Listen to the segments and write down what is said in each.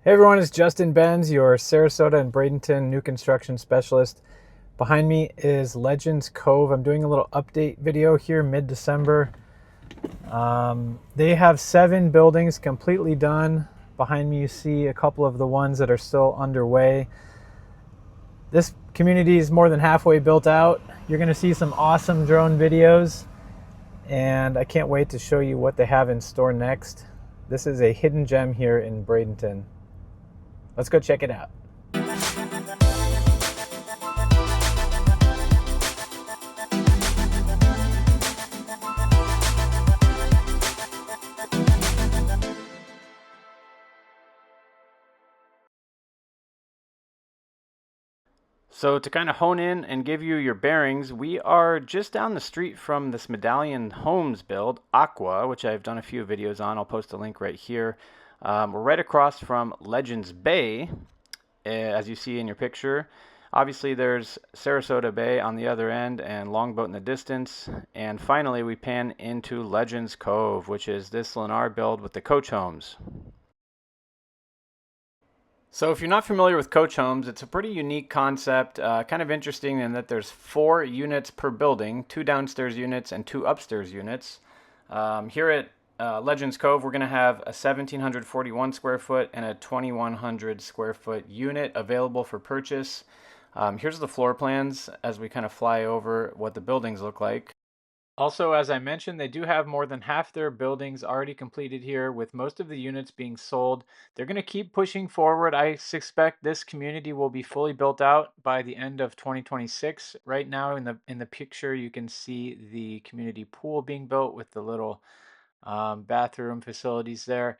Hey everyone, it's Justin Benz, your Sarasota and Bradenton new construction specialist. Behind me is Legends Cove. I'm doing a little update video here mid-December. They have 7 buildings completely done. Behind me you see a couple of the ones that are still underway. This community is more than halfway built out. You're going to see some awesome drone videos, and I can't wait to show you what they have in store next. This is a hidden gem here in Bradenton. Let's go check it out. So to kind of hone in and give you your bearings, we are just down the street from this Medallion Homes build, Aqua, which I've done a few videos on. I'll post a link right here. We're right across from Legends Bay, as you see in your picture. Obviously there's Sarasota Bay on the other end and Longboat in the distance. And finally we pan into Legends Cove, which is this Lennar build with the coach homes. So if you're not familiar with coach homes, it's a pretty unique concept, kind of interesting in that there's 4 units per building, 2 downstairs units and 2 upstairs units. Here at Legends Cove, we're going to have a 1,741 square foot and a 2,100 square foot unit available for purchase. Here's the floor plans as we kind of fly over what the buildings look like. Also, as I mentioned, they do have more than half their buildings already completed here, with most of the units being sold. They're going to keep pushing forward. I suspect this community will be fully built out by the end of 2026. Right now in the picture, you can see the community pool being built with the little bathroom facilities there.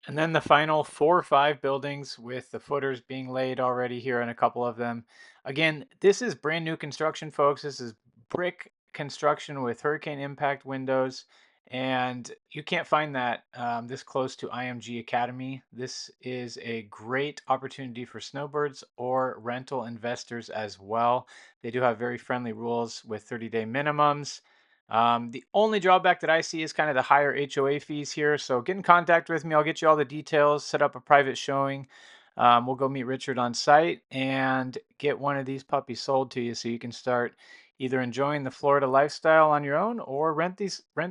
And then the final 4 or 5 buildings with the footers being laid already here in a couple of them. Again, this is brand new construction, folks. This is brick construction with hurricane impact windows, and you can't find that this close to IMG Academy. This is a great opportunity for snowbirds or rental investors as well. They do have very friendly rules with 30-day minimums. The only drawback that I see is kind of the higher HOA fees here. So get in contact with me. I'll get you all the details, set up a private showing. We'll go meet Richard on site and get one of these puppies sold to you so you can start either enjoying the Florida lifestyle on your own or rent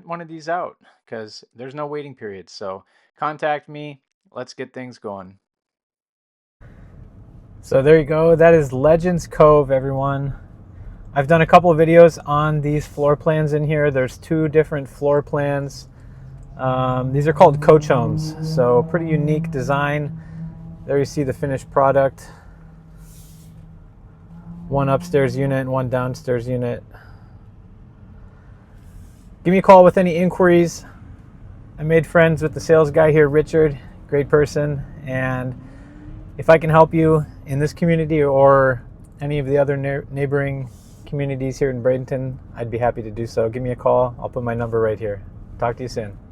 one of these out, because there's no waiting period. So contact me. Let's get things going. So there you go. That is Legends Cove, everyone. I've done a couple of videos on these floor plans in here. There's 2 different floor plans. These are called coach homes, so pretty unique design. There you see the finished product. 1 upstairs unit and 1 downstairs unit. Give me a call with any inquiries. I made friends with the sales guy here, Richard. Great person. And if I can help you in this community or any of the other neighboring communities here in Bradenton, I'd be happy to do so. Give me a call. I'll put my number right here. Talk to you soon.